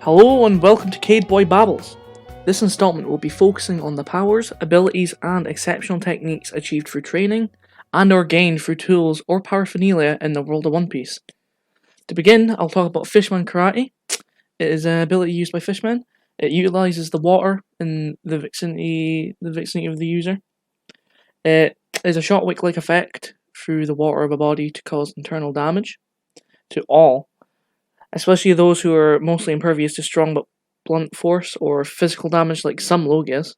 Hello and welcome to KaidBoi Babbles. This installment will be focusing on the powers, abilities, and exceptional techniques achieved through training, and or gained through tools or paraphernalia in the world of One Piece. To begin, I'll talk about Fishman Karate. It is an ability used by fishmen. It utilizes the water in the vicinity of the user. It is a shot wick-like effect through the water of a body to cause internal damage to all, especially those who are mostly impervious to strong but blunt force or physical damage like some Logias.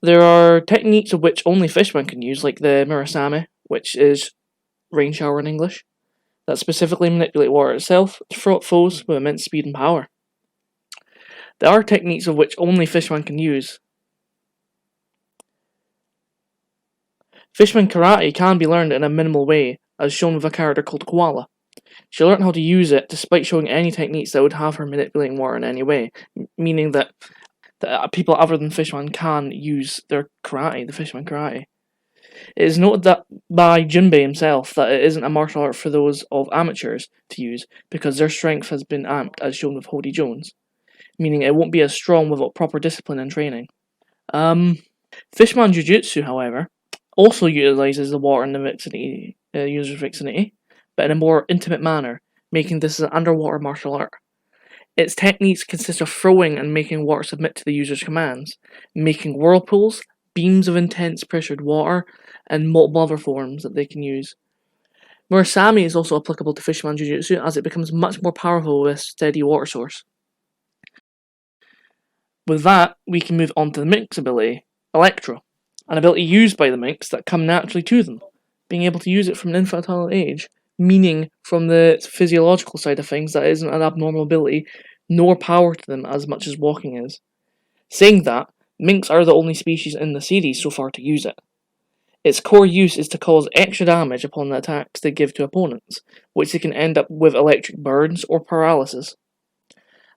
There are techniques of which only fishmen can use, like the Murasame, which is rain shower in English, that specifically manipulate water itself to throw at foes with immense speed and power. There are techniques of which only fishmen can use. Fishman Karate can be learned in a minimal way, as shown with a character called Koala. She learned how to use it despite showing any techniques that would have her manipulating water in any way, meaning that people other than Fishman can use their karate, the Fishman Karate. It is noted that by Jinbei himself that it isn't a martial art for those of amateurs to use because their strength has been amped, as shown with Hody Jones, meaning it won't be as strong without proper discipline and training. Fishman Jiu-Jitsu, however, also utilizes the water in the user's vicinity, but in a more intimate manner, making this an underwater martial art. Its techniques consist of throwing and making water submit to the user's commands, making whirlpools, beams of intense pressured water, and multiple other forms that they can use. Murasame is also applicable to Fishman Jiu-Jitsu as it becomes much more powerful with a steady water source. With that, we can move on to the Minx ability, Electro, an ability used by the Minx that come naturally to them, being able to use it from an infantile age, meaning from the physiological side of things that isn't an abnormal ability, nor power to them as much as walking is. Saying that, Minks are the only species in the series so far to use it. Its core use is to cause extra damage upon the attacks they give to opponents, which they can end up with electric burns or paralysis.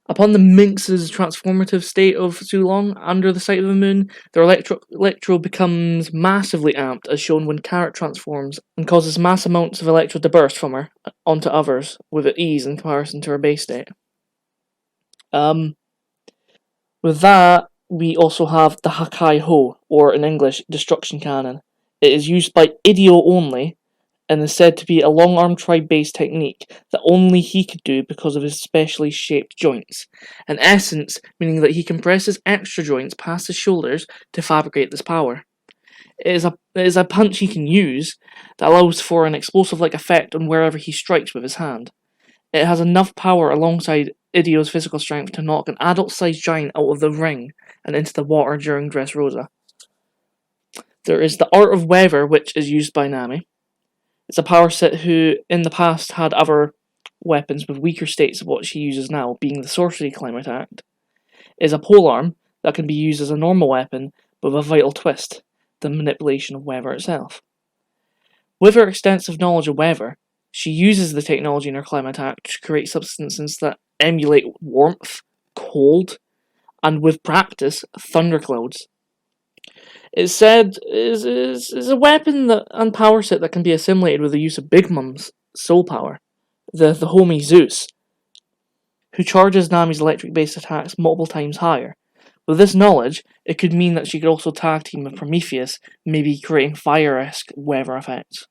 Upon the Minx's transformative state of Zulong under the sight of the moon, their electro becomes massively amped, as shown when Carrot transforms, and causes mass amounts of electro to burst from her onto others with ease in comparison to her base state. With that, we also have the Hakai Ho, or in English, Destruction Cannon. It is used by Idio only, and is said to be a long-arm tribe-based technique that only he could do because of his specially shaped joints. In essence, meaning that he compresses extra joints past his shoulders to fabricate this power. It is a punch he can use that allows for an explosive-like effect on wherever he strikes with his hand. It has enough power alongside Idio's physical strength to knock an adult-sized giant out of the ring and into the water during Dressrosa. There is the Art of Weather, which is used by Nami. It's a power set who, in the past, had other weapons with weaker states of what she uses now, being the Sorcery Climate Act. It is a polearm that can be used as a normal weapon, but with a vital twist, the manipulation of weather itself. With her extensive knowledge of weather, she uses the technology in her Climate Act to create substances that emulate warmth, cold, and with practice, thunderclouds. It's said is a weapon and power set that can be assimilated with the use of Big Mom's soul power, the homie Zeus, who charges Nami's electric-based attacks multiple times higher. With this knowledge, it could mean that she could also tag team with Prometheus, maybe creating fire-esque weather effects.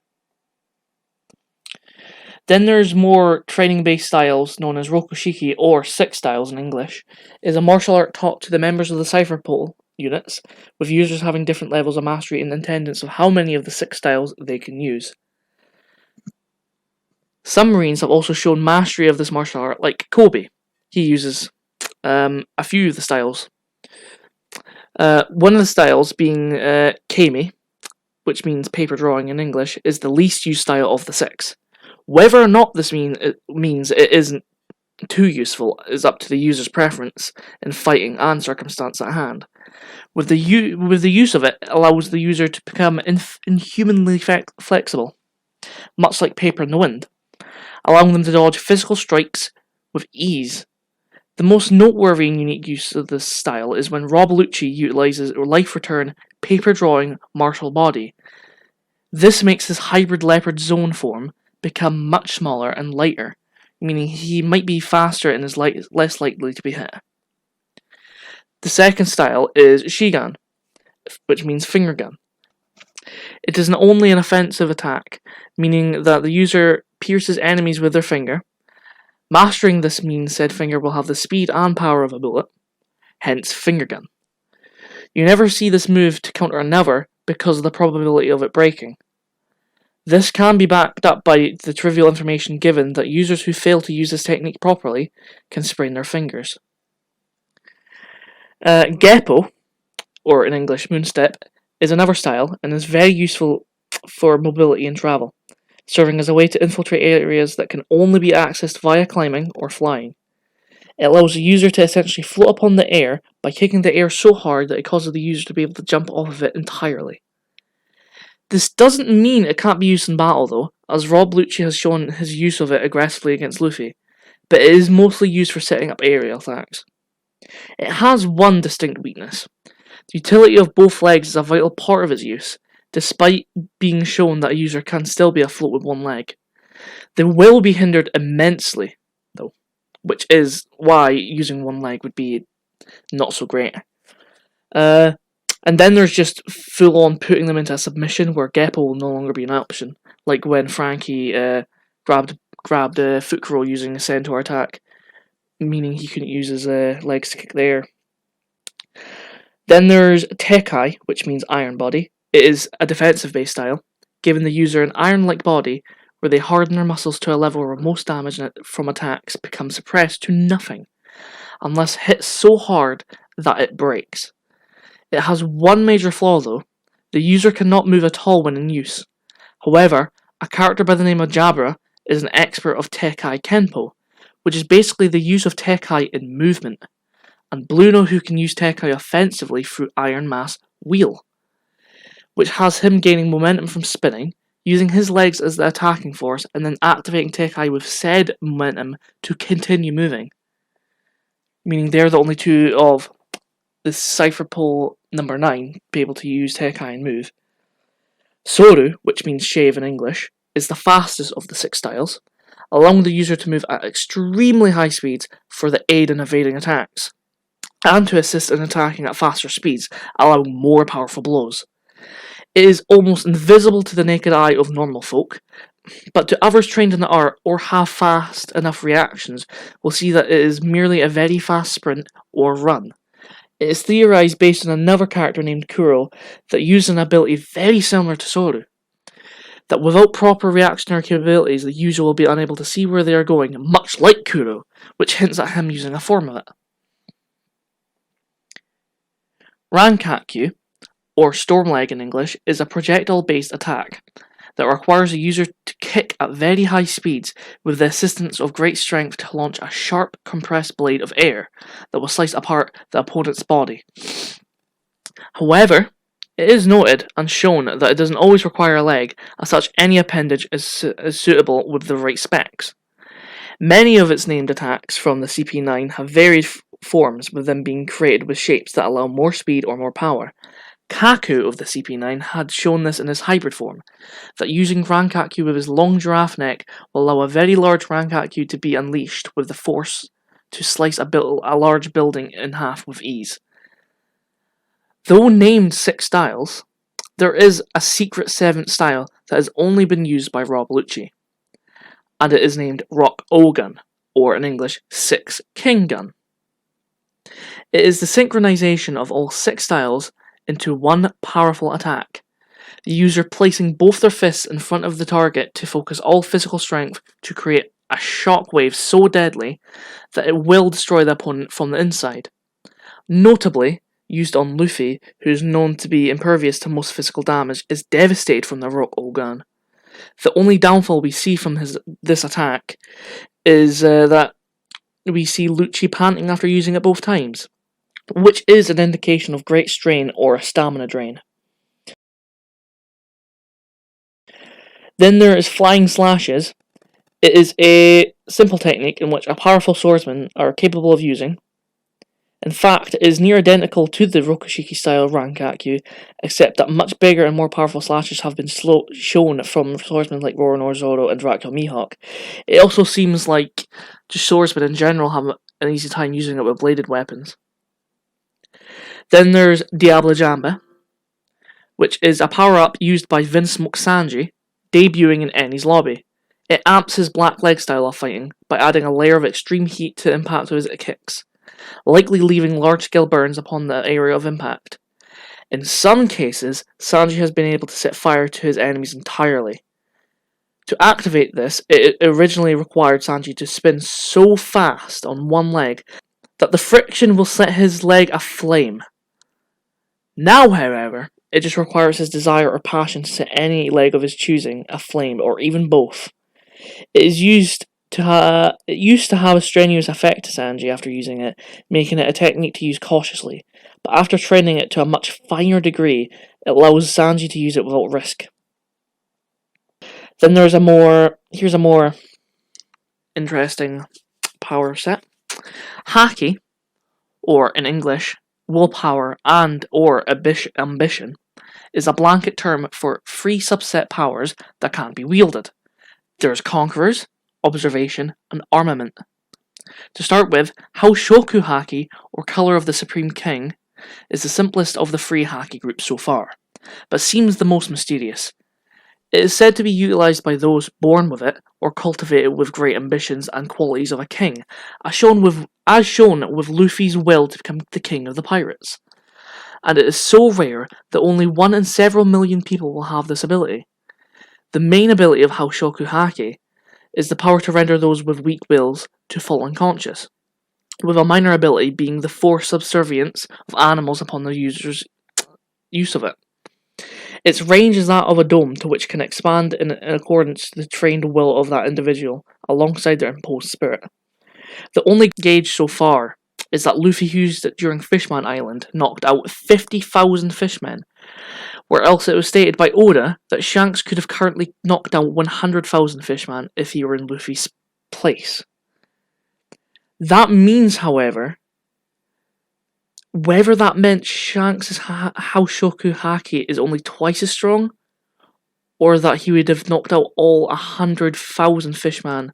Then there's more training-based styles known as Rokushiki, or Six Styles in English. It is a martial art taught to the members of the Cypher Pole units, with users having different levels of mastery and intendance of how many of the 6 styles they can use. Some Marines have also shown mastery of this martial art, like Kobe. He uses a few of the styles. One of the styles, being Kami, which means paper drawing in English, is the least used style of the 6. Whether or not this means it isn't too useful is up to the user's preference in fighting and circumstance at hand. With the use of it, allows the user to become inhumanly flexible, much like paper in the wind, allowing them to dodge physical strikes with ease. The most noteworthy and unique use of this style is when Rob Lucci utilizes Life Return paper drawing martial body. This makes his hybrid leopard Zoan form become much smaller and lighter, meaning he might be faster and is less likely to be hit. The second style is Shigan, which means finger gun. It is only an offensive attack, meaning that the user pierces enemies with their finger. Mastering this means said finger will have the speed and power of a bullet, hence finger gun. You never see this move to counter another because of the probability of it breaking. This can be backed up by the trivial information given that users who fail to use this technique properly can sprain their fingers. Geppo, or in English Moonstep, is another style and is very useful for mobility and travel, serving as a way to infiltrate areas that can only be accessed via climbing or flying. It allows the user to essentially float upon the air by kicking the air so hard that it causes the user to be able to jump off of it entirely. This doesn't mean it can't be used in battle though, as Rob Lucci has shown his use of it aggressively against Luffy, but it is mostly used for setting up aerial attacks. It has one distinct weakness. The utility of both legs is a vital part of its use, despite being shown that a user can still be afloat with one leg. They will be hindered immensely, though, which is why using one leg would be not so great. And then there's just full-on putting them into a submission where Geppo will no longer be an option, like when Frankie grabbed Fukuro using a centaur attack, meaning he couldn't use his legs to kick the air. Then there's Tekkai, which means iron body. It is a defensive-based style, giving the user an iron-like body where they harden their muscles to a level where most damage from attacks becomes suppressed to nothing, unless hit so hard that it breaks. It has one major flaw though: the user cannot move at all when in use. However, a character by the name of Jabra is an expert of Tekkai Kenpo, which is basically the use of Tekkai in movement, and Blue know who can use Tekkai offensively through Iron Mass Wheel, which has him gaining momentum from spinning, using his legs as the attacking force, and then activating Tekkai with said momentum to continue moving. Meaning they're the only two of the Cypher Pole number 9 be able to use Tekkai and move. Soru, which means shave in English, is the fastest of the 6 styles, allowing the user to move at extremely high speeds for the aid in evading attacks, and to assist in attacking at faster speeds, allowing more powerful blows. It is almost invisible to the naked eye of normal folk, but to others trained in the art or have fast enough reactions will see that it is merely a very fast sprint or run. It is theorized based on another character named Kuro that used an ability very similar to Soru, that without proper reactionary capabilities the user will be unable to see where they are going, much like Kuro, which hints at him using a form of it. Rankakyu, or Storm Leg in English, is a projectile-based attack that requires a user to kick at very high speeds with the assistance of great strength to launch a sharp, compressed blade of air that will slice apart the opponent's body. However, it is noted and shown that it doesn't always require a leg, as such any appendage is suitable with the right specs. Many of its named attacks from the CP9 have varied forms, with them being created with shapes that allow more speed or more power. Kaku of the CP9 had shown this in his hybrid form, that using Rankakyu with his long giraffe neck will allow a very large Rankakyu to be unleashed with the force to slice a large building in half with ease. Though named 6 styles, there is a secret 7th style that has only been used by Rob Lucci, and it is named Rock O-Gun, or in English, 6 King Gun. It is the synchronization of all 6 styles into one powerful attack, the user placing both their fists in front of the target to focus all physical strength to create a shockwave so deadly that it will destroy the opponent from the inside. Notably, used on Luffy, who is known to be impervious to most physical damage, is devastated from the Rock O-Gun. The only downfall we see from this attack is that we see Lucci panting after using it both times, which is an indication of great strain or a stamina drain. Then there is Flying Slashes. It is a simple technique in which a powerful swordsman are capable of using. In fact, it is near identical to the Rokushiki style Rankakyu, except that much bigger and more powerful slashes have been shown from swordsmen like Roronoa Zoro and Dracula Mihawk. It also seems like just swordsmen in general have an easy time using it with bladed weapons. Then there's Diablo Jamba, which is a power-up used by Vince Smoke Sanji, debuting in Eni's lobby. It amps his Black Leg style of fighting by adding a layer of extreme heat to the impact of his kicks, likely leaving large-scale burns upon the area of impact. In some cases, Sanji has been able to set fire to his enemies entirely. To activate this, it originally required Sanji to spin so fast on one leg that the friction will set his leg aflame. Now, however, it just requires his desire or passion to set any leg of his choosing aflame, or even both. It used to have a strenuous effect to Sanji after using it, making it a technique to use cautiously, but after training it to a much finer degree, it allows Sanji to use it without risk. Then here's a more interesting power set. Haki, or in English, willpower and or ambition, is a blanket term for 3 subset powers that can't be wielded. There's Conquerors, Observation, and Armament. To start with, Haoshoku Haki, or Color of the Supreme King, is the simplest of the 3 Haki groups so far, but seems the most mysterious. It is said to be utilized by those born with it, or cultivated with great ambitions and qualities of a king, as shown with Luffy's will to become the king of the pirates. And it is so rare that only 1 in several million people will have this ability. The main ability of Haoshoku Haki is the power to render those with weak wills to fall unconscious, with a minor ability being the forced subservience of animals upon the user's use of it. Its range is that of a dome to which can expand in accordance to the trained will of that individual, alongside their imposed spirit. The only gauge so far is that Luffy used it during Fishman Island, knocked out 50,000 fishmen, where else it was stated by Oda that Shanks could have currently knocked out 100,000 fishmen if he were in Luffy's place. That means, however, whether that meant Shanks' Haoshoku Haki is only twice as strong, or that he would have knocked out all 100,000 fishmen,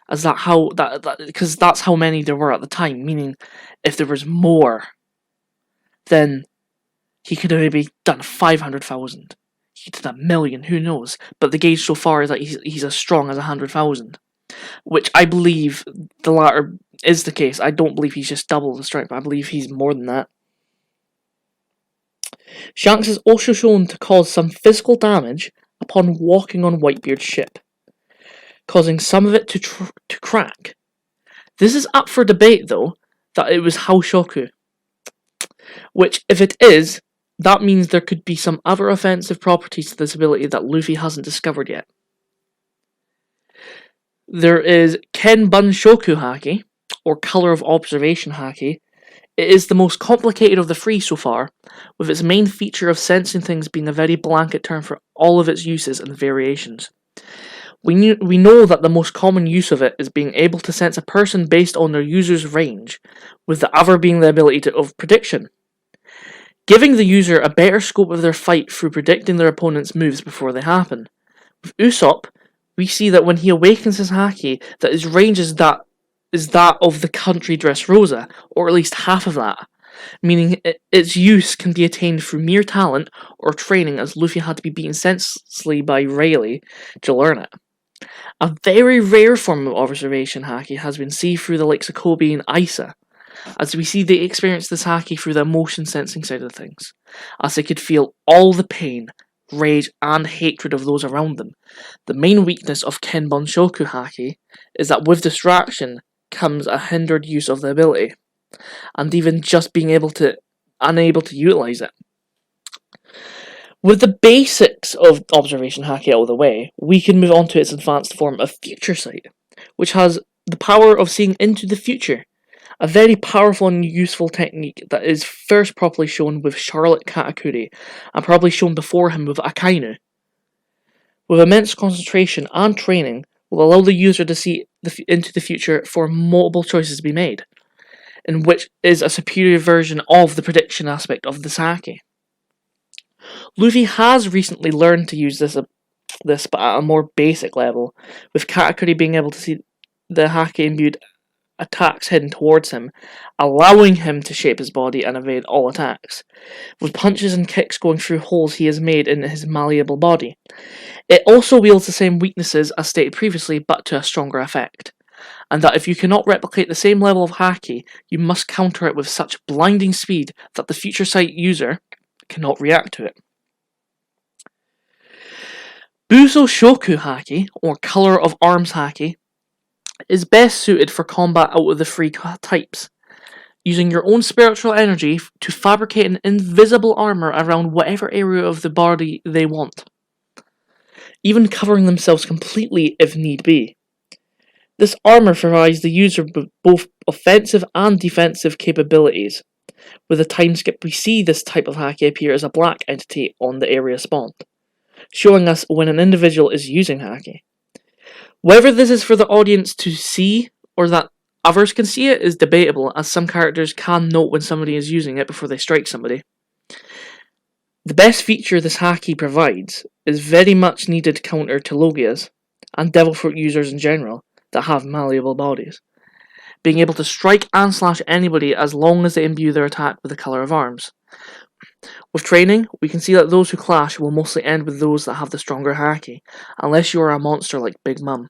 because that's how many there were at the time. Meaning, if there was more, then he could have maybe done 500,000. He did 1,000,000. Who knows? But the gauge so far is that he's as strong as 100,000, which I believe the latter is the case. I don't believe he's just double the strength. I believe he's more than that. Shanks is also shown to cause some physical damage upon walking on Whitebeard's ship, causing some of it to crack. This is up for debate, though, that it was Haoshoku, which, if it is, that means there could be some other offensive properties to this ability that Luffy hasn't discovered yet. There is Ken Bunshoku Haki, or Color of Observation Haki. It is the most complicated of the 3 so far, with its main feature of sensing things being a very blanket term for all of its uses and variations. We know that the most common use of it is being able to sense a person based on their user's range, with the other being the ability of prediction, giving the user a better scope of their fight through predicting their opponent's moves before they happen. With Usopp, we see that when he awakens his Haki, that his range is that of the country Dressrosa, or at least half of that, meaning its use can be attained through mere talent or training, as Luffy had to be beaten senselessly by Rayleigh to learn it. A very rare form of observation Haki has been seen through the likes of Kobe and Isa, as we see they experience this Haki through the emotion sensing side of things, as they could feel all the pain, rage, and hatred of those around them. The main weakness of Ken Bunshoku Haki is that with distraction comes a hindered use of the ability, and even just being unable to utilize it. With the basics of Observation Haki out of the way, we can move on to its advanced form of Future Sight, which has the power of seeing into the future, a very powerful and useful technique that is first properly shown with Charlotte Katakuri, and probably shown before him with Akainu. With immense concentration and training, will allow the user to see into the future for multiple choices to be made. in which is a superior version of the prediction aspect of this haki. Luffy has recently learned to use this but at a more basic level, with Katakuri being able to see the haki imbued attacks heading towards him, allowing him to shape his body and evade all attacks, with punches and kicks going through holes he has made in his malleable body. It also wields the same weaknesses as stated previously, but to a stronger effect, and that if you cannot replicate the same level of haki, you must counter it with such blinding speed that the future sight user cannot react to it. Buso Shoku haki, or Color of Arms haki, is best suited for combat out of the three types, using your own spiritual energy to fabricate an invisible armor around whatever area of the body they want, even covering themselves completely if need be. This armor provides the user with both offensive and defensive capabilities. With a time skip, we see this type of haki appear as a black entity on the area spawned, showing us when an individual is using haki. Whether this is for the audience to see or that others can see it is debatable, as some characters can note when somebody is using it before they strike somebody. The best feature this haki provides is very much needed counter to Logias and Devil Fruit users in general that have malleable bodies, being able to strike and slash anybody as long as they imbue their attack with the Color of Arms. With training, we can see that those who clash will mostly end with those that have the stronger haki, unless you are a monster like Big Mom,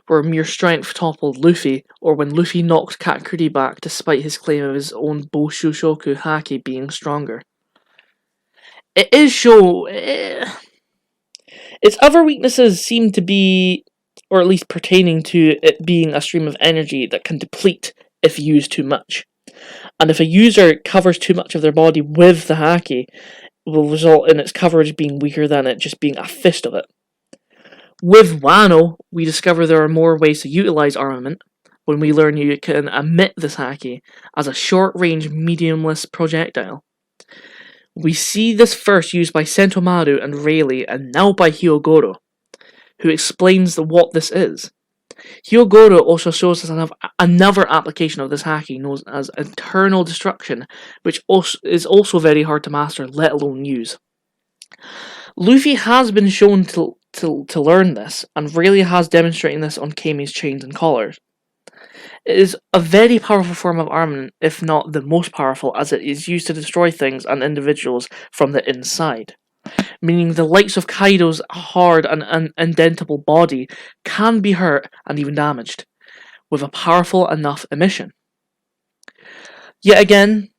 where mere strength toppled Luffy, or when Luffy knocked Katakuri back despite his claim of his own Boshushoku haki being stronger. Its other weaknesses seem to be, or at least pertaining to it being a stream of energy that can deplete if used too much. And if a user covers too much of their body with the haki, it will result in its coverage being weaker than it just being a fist of it. With Wano, we discover there are more ways to utilize armament when we learn you can emit this haki as a short-range, mediumless projectile. We see this first used by Sentomaru and Rayleigh, and now by Hyogoro, who explains what this is. Hyogoro also shows us another application of this haki known as Eternal Destruction, which is also very hard to master, let alone use. Luffy has been shown to learn this, and Rayleigh has demonstrated this on Kami's chains and collars. It is a very powerful form of armament, if not the most powerful, as it is used to destroy things and individuals from the inside, meaning the likes of Kaido's hard and indentable body can be hurt and even damaged, with a powerful enough emission. Yet again,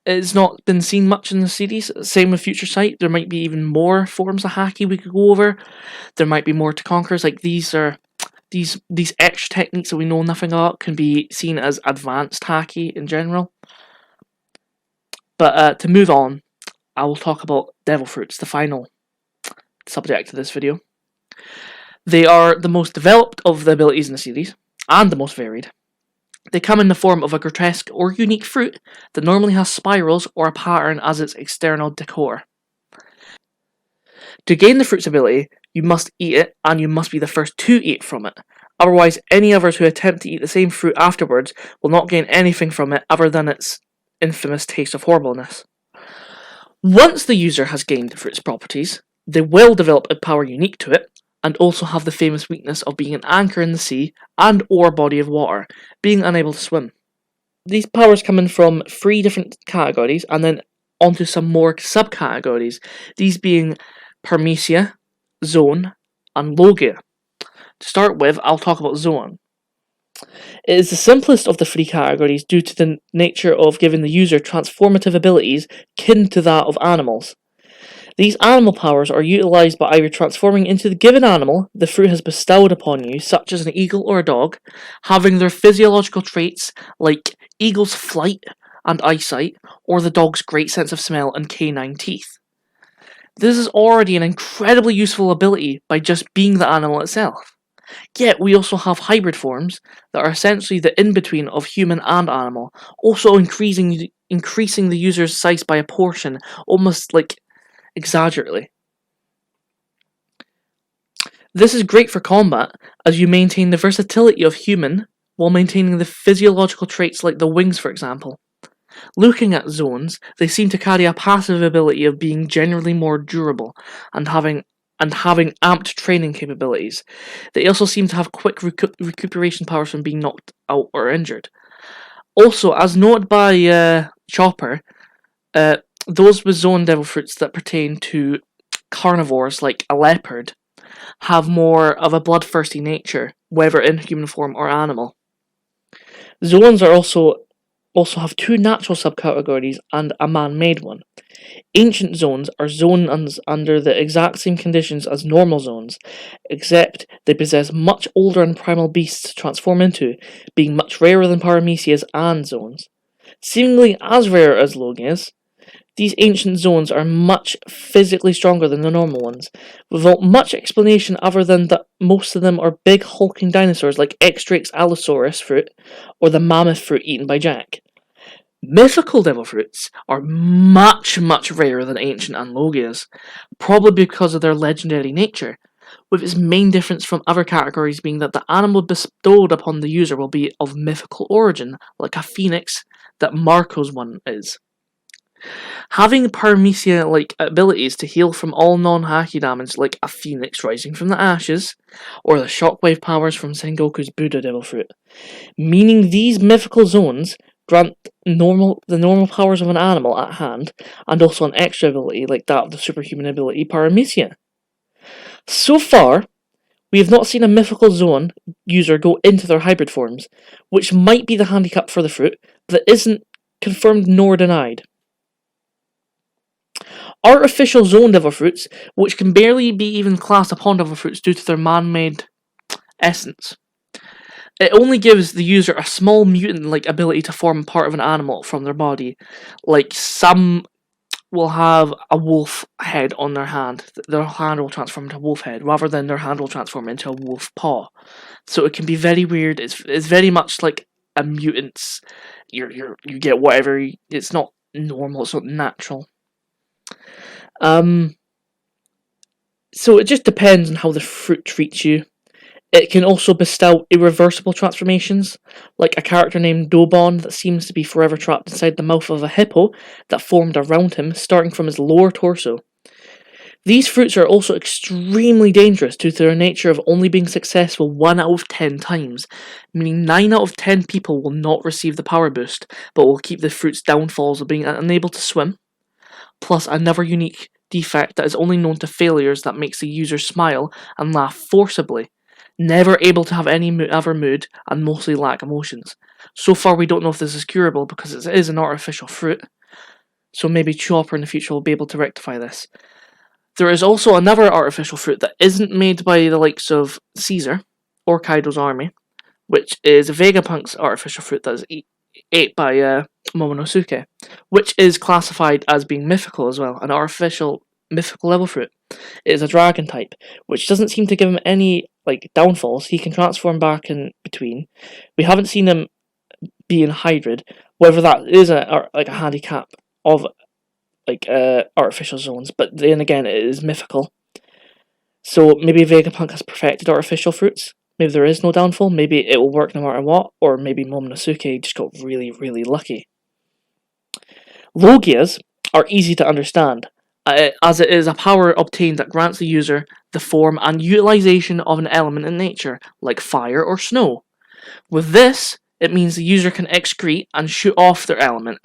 it's not been seen much in the series. Same with Future Sight. There might be even more forms of haki we could go over. There might be more to conquer. Like these extra techniques that we know nothing about can be seen as advanced haki in general. But to move on, I will talk about Devil Fruits, the final subject of this video. They are the most developed of the abilities in the series, and the most varied. They come in the form of a grotesque or unique fruit that normally has spirals or a pattern as its external decor. To gain the fruit's ability, you must eat it, and you must be the first to eat from it. Otherwise, any others who attempt to eat the same fruit afterwards will not gain anything from it other than its infamous taste of horribleness. Once the user has gained the fruit's properties, they will develop a power unique to it, and also have the famous weakness of being an anchor in the sea and or body of water, being unable to swim. These powers come in from 3 different categories, and then onto some more subcategories, these being Paramecia, Zoan, and Logia. To start with, I'll talk about Zoan. It is the simplest of the 3 categories due to the nature of giving the user transformative abilities kin to that of animals. These animal powers are utilized by either transforming into the given animal the fruit has bestowed upon you, such as an eagle or a dog, having their physiological traits like eagle's flight and eyesight, or the dog's great sense of smell and canine teeth. This is already an incredibly useful ability by just being the animal itself. Yet we also have hybrid forms that are essentially the in-between of human and animal, also increasing the user's size by a portion, almost like exaggerately. This is great for combat, as you maintain the versatility of human while maintaining the physiological traits like the wings, for example. Looking at Zoans, they seem to carry a passive ability of being generally more durable and having amped training capabilities. They also seem to have quick recuperation powers from being knocked out or injured. Also, as noted by Chopper, those with Zoan devil fruits that pertain to carnivores like a leopard have more of a bloodthirsty nature, whether in human form or animal. Zoans are also have two natural subcategories and a man-made one. Ancient Zoans are zoans under the exact same conditions as normal Zoans, except they possess much older and primal beasts to transform into, being much rarer than Paramecias and Zoans. Seemingly as rare as Logias, these ancient Zoans are much physically stronger than the normal ones, without much explanation other than that most of them are big hulking dinosaurs like X-Drake's Allosaurus fruit or the mammoth fruit eaten by Jack. Mythical devil fruits are much rarer than ancient and Logias, probably because of their legendary nature, with its main difference from other categories being that the animal bestowed upon the user will be of mythical origin, like a phoenix that Marco's one is. Having Paramecia-like abilities to heal from all non-haki damage like a phoenix rising from the ashes, or the shockwave powers from Sengoku's Buddha Devil Fruit, meaning these mythical zones grant the normal powers of an animal at hand, and also an extra ability like that of the superhuman ability Paramecia. So far, we have not seen a mythical Zoan user go into their hybrid forms, which might be the handicap for the fruit, but it isn't confirmed nor denied. Artificial Zoan devil fruits, which can barely be even classed upon devil fruits due to their man-made essence. It only gives the user a small mutant-like ability to form part of an animal from their body. Like some will have a wolf head on their hand. Their hand will transform into a wolf head, rather than their hand will transform into a wolf paw. So it can be very weird. It's very much like a mutant's. You get whatever. It's not normal. It's not natural. So it just depends on how the fruit treats you. It can also bestow irreversible transformations, like a character named Dobon that seems to be forever trapped inside the mouth of a hippo that formed around him, starting from his lower torso. These fruits are also extremely dangerous due to their nature of only being successful 1 out of 10 times, meaning 9 out of 10 people will not receive the power boost, but will keep the fruit's downfalls of being unable to swim, plus another unique defect that is only known to failures that makes the user smile and laugh forcibly, never able to have any other mood, and mostly lack emotions. So far we don't know if this is curable because it is an artificial fruit, so maybe Chopper in the future will be able to rectify this. There is also another artificial fruit that isn't made by the likes of Caesar or Kaido's army, which is Vegapunk's artificial fruit that is ate by Momonosuke, which is classified as being mythical as well, an artificial mythical level fruit. It is a dragon type, which doesn't seem to give him any downfalls. He can transform back in between. We haven't seen him being hybrid, whether that is a handicap of artificial zones, but then again it is mythical. So maybe Vegapunk has perfected artificial fruits. Maybe there is no downfall, maybe it will work no matter what, or maybe Momonosuke just got really, really lucky. Logias are easy to understand, as it is a power obtained that grants the user the form and utilization of an element in nature, like fire or snow. With this, it means the user can excrete and shoot off their element,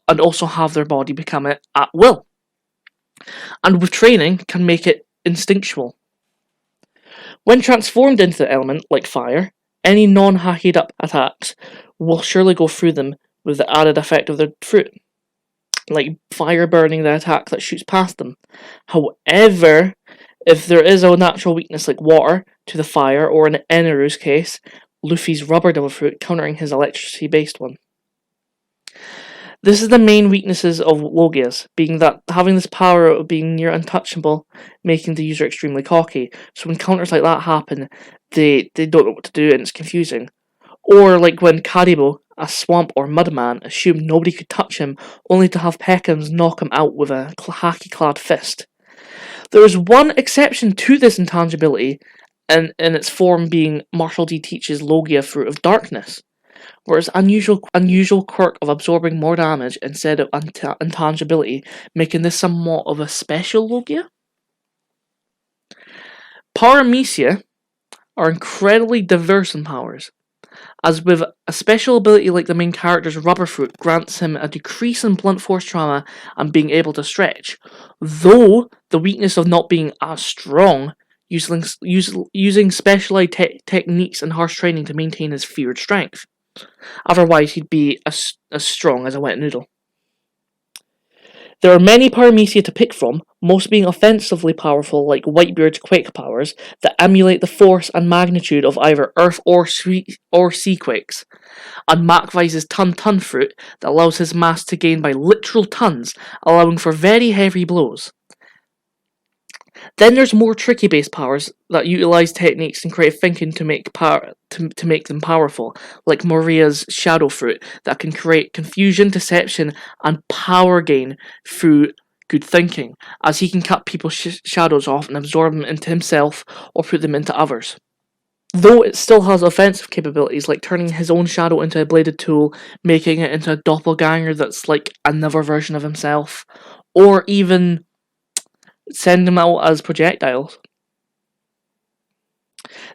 and also have their body become it at will. And with training, can make it instinctual. When transformed into the element, like fire, any non-hackied up attacks will surely go through them with the added effect of their fruit, like fire burning the attack that shoots past them. However, if there is a natural weakness like water to the fire, or in Eneru's case, Luffy's rubber devil fruit countering his electricity-based one. This is the main weaknesses of Logias, being that having this power of being near untouchable, making the user extremely cocky. So when counters like that happen, they don't know what to do and it's confusing. Or like when KaidBoi, a swamp or mudman, assumed nobody could touch him, only to have Peckham's knock him out with a haki-clad fist. There is one exception to this intangibility, and in its form being Marshall D. teaches Logia Fruit of Darkness, where its unusual quirk of absorbing more damage instead of intangibility, making this somewhat of a special Logia. Paramecia are incredibly diverse in powers, as with a special ability like the main character's Rubber Fruit grants him a decrease in blunt force trauma and being able to stretch, though the weakness of not being as strong, using specialized techniques and harsh training to maintain his feared strength. Otherwise, he'd be as strong as a wet noodle. There are many Paramecia to pick from, most being offensively powerful like Whitebeard's Quake powers that emulate the force and magnitude of either Earth or Sea Quakes, and Makvise's Ton Fruit that allows his mass to gain by literal tons, allowing for very heavy blows. Then there's more tricky base powers that utilize techniques and creative thinking to make them powerful, like Maria's Shadow Fruit that can create confusion, deception, and power gain through good thinking, as he can cut people's shadows off and absorb them into himself or put them into others. Though it still has offensive capabilities, like turning his own shadow into a bladed tool, making it into a doppelganger that's like another version of himself, or even send them out as projectiles.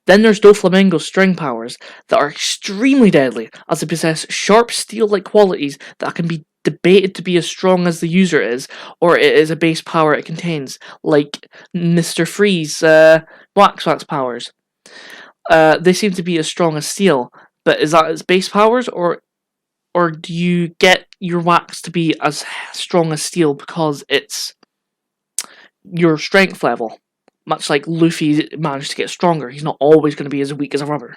Then there's Doflamingo's string powers that are extremely deadly, as they possess sharp steel-like qualities that can be debated to be as strong as the user is, or it is a base power it contains, like Mr. Free's Wax powers. They seem to be as strong as steel, but is that its base powers, or do you get your wax to be as strong as steel because it's your strength level? Much like Luffy managed to get stronger, he's not always going to be as weak as a rubber.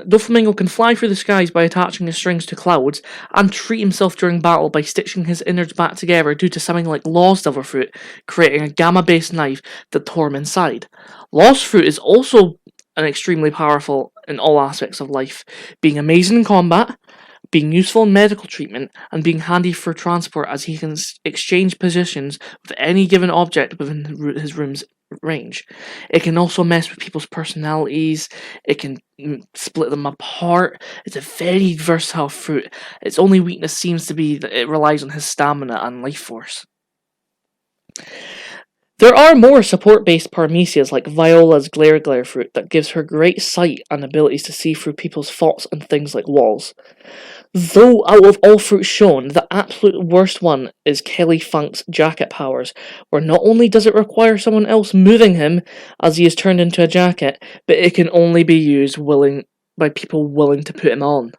Doflamingo can fly through the skies by attaching his strings to clouds, and treat himself during battle by stitching his innards back together due to something like Law's Devil Fruit, creating a gamma-based knife that tore him inside. Law's Fruit is also extremely powerful in all aspects of life, being amazing in combat, being useful in medical treatment, and being handy for transport, as he can exchange positions with any given object within his room's range. It can also mess with people's personalities, it can split them apart. It's a very versatile fruit. Its only weakness seems to be that it relies on his stamina and life force. There are more support-based Paramecias like Viola's Glare Fruit that gives her great sight and abilities to see through people's thoughts and things like walls. Though out of all fruits shown, the absolute worst one is Kelly Funk's Jacket powers, where not only does it require someone else moving him as he is turned into a jacket, but it can only be used by people willing to put him on.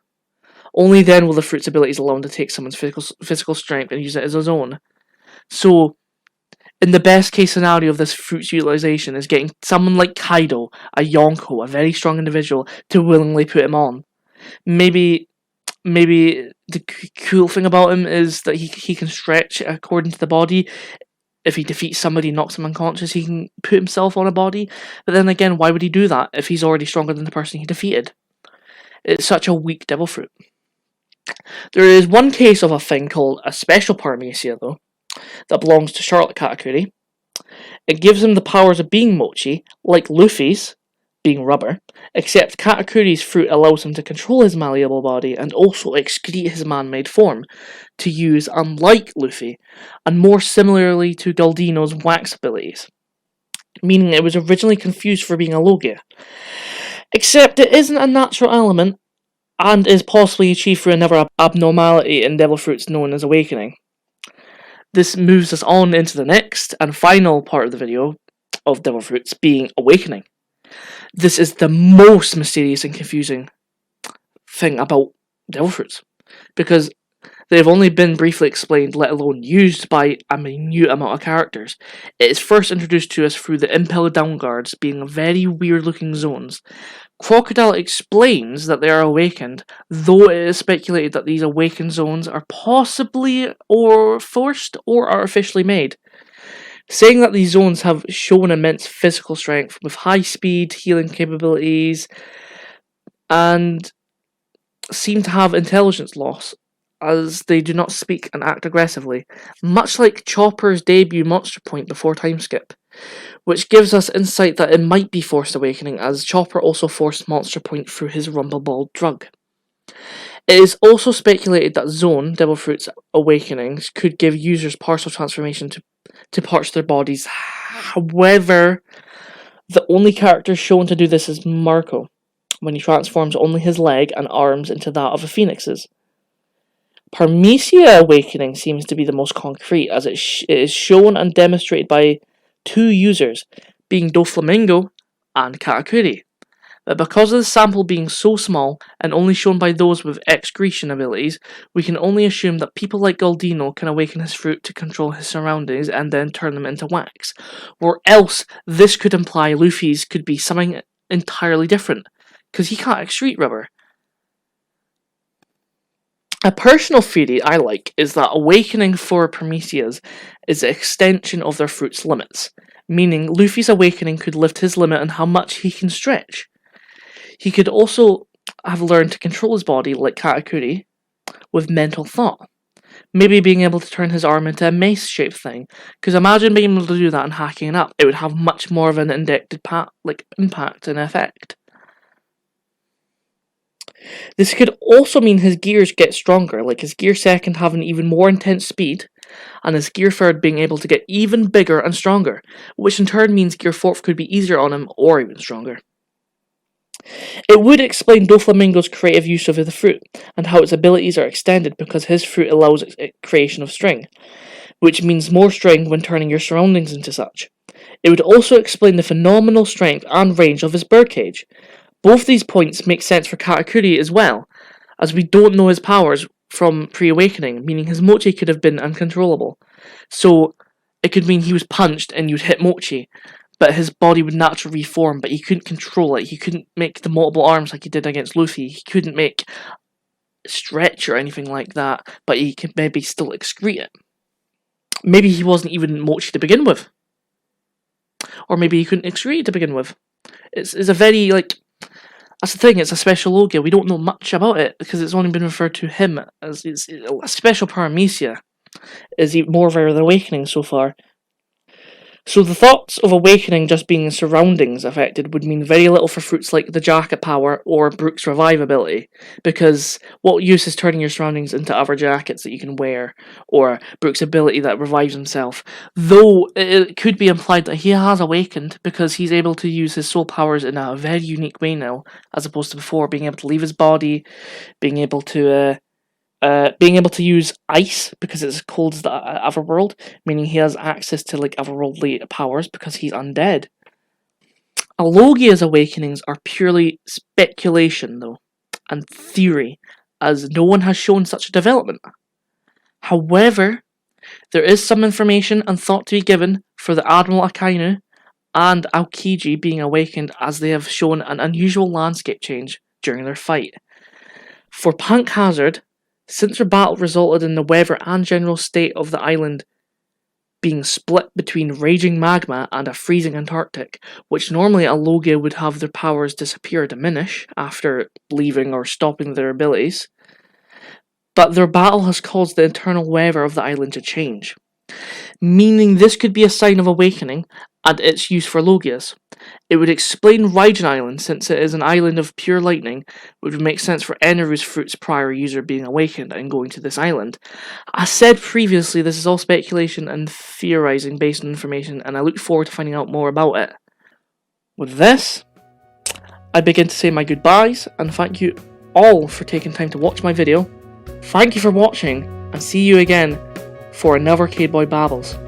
Only then will the fruit's abilities allow him to take someone's physical strength and use it as his own. So, in the best case scenario of this fruit's utilization is getting someone like Kaido, a Yonko, a very strong individual, to willingly put him on. Maybe the cool thing about him is that he can stretch according to the body. If he defeats somebody, knocks him unconscious, he can put himself on a body. But then again, why would he do that if he's already stronger than the person he defeated? It's such a weak devil fruit. There is one case of a thing called a special Paramecia, though, that belongs to Charlotte Katakuri. It gives him the powers of being Mochi, like Luffy's, being rubber, except Katakuri's fruit allows him to control his malleable body and also excrete his man-made form, to use unlike Luffy, and more similarly to Galdino's wax abilities, meaning it was originally confused for being a Logia. Except it isn't a natural element, and is possibly achieved through another abnormality in devil fruits known as awakening. This moves us on into the next and final part of the video of devil fruits, being awakening. This is the most mysterious and confusing thing about devil fruits, because they've only been briefly explained, let alone used by a minute amount of characters. It is first introduced to us through the Impel Down guards being very weird looking zones. Crocodile explains that they are awakened, though it is speculated that these awakened zones are possibly or forced or artificially made, saying that these zones have shown immense physical strength with high speed, healing capabilities, and seem to have intelligence loss, as they do not speak and act aggressively, much like Chopper's debut Monster Point before Timeskip, which gives us insight that it might be Forced Awakening, as Chopper also forced Monster Point through his Rumble Ball drug. It is also speculated that Zoan, Devil Fruit's awakenings, could give users partial transformation to parts of their bodies. However, the only character shown to do this is Marco, when he transforms only his leg and arms into that of a phoenix's. Paramecia Awakening seems to be the most concrete, as it is shown and demonstrated by two users, being Doflamingo and Katakuri. But because of the sample being so small and only shown by those with excretion abilities, we can only assume that people like Galdino can awaken his fruit to control his surroundings and then turn them into wax. Or else, this could imply Luffy's could be something entirely different, because he can't excrete rubber. A personal theory I like is that awakening for Paramecias is the extension of their fruit's limits, meaning Luffy's awakening could lift his limit on how much he can stretch. He could also have learned to control his body, like Katakuri, with mental thought. Maybe being able to turn his arm into a mace-shaped thing, because imagine being able to do that and hacking it up. It would have much more of an indexed impact and effect. This could also mean his gears get stronger, like his gear second having even more intense speed, and his gear third being able to get even bigger and stronger, which in turn means gear fourth could be easier on him or even stronger. It would explain Doflamingo's creative use of the fruit, and how its abilities are extended because his fruit allows creation of string, which means more string when turning your surroundings into such. It would also explain the phenomenal strength and range of his birdcage. Both these points make sense for Katakuri as well, as we don't know his powers from pre-awakening, meaning his mochi could have been uncontrollable. So, it could mean he was punched and you'd hit mochi, but his body would naturally reform, but he couldn't control it. He couldn't make the multiple arms like he did against Luffy. He couldn't make stretch or anything like that, but he could maybe still excrete it. Maybe he wasn't even mochi to begin with. Or maybe he couldn't excrete it to begin with. It's a very, that's the thing, it's a special Logia. We don't know much about it, because it's only been referred to him as a special Paramecia. Is more rare than Awakening so far. So the thoughts of Awakening just being surroundings affected would mean very little for fruits like the Jacket Power or Brook's Revive ability, because what use is turning your surroundings into other jackets that you can wear, or Brook's ability that revives himself, though it could be implied that he has awakened because he's able to use his soul powers in a very unique way now, as opposed to before, being able to leave his body, being able to use ice because it's as cold as the Otherworld, meaning he has access to otherworldly powers because he's undead. Alogia's awakenings are purely speculation though, and theory, as no one has shown such a development. However, there is some information and thought to be given for the Admiral Akainu and Aokiji being awakened, as they have shown an unusual landscape change during their fight. For Punk Hazard, since their battle resulted in the weather and general state of the island being split between raging magma and a freezing Antarctic, which normally a Logia would have their powers disappear or diminish after leaving or stopping their abilities, but their battle has caused the internal weather of the island to change, meaning this could be a sign of awakening and its use for Logias. It would explain Raijin Island, since it is an island of pure lightning, which would make sense for Eneru's fruit's prior user being awakened and going to this island. As said previously, this is all speculation and theorizing based on information, and I look forward to finding out more about it. With this, I begin to say my goodbyes, and thank you all for taking time to watch my video. Thank you for watching, and see you again for another KaidBoi Babbles.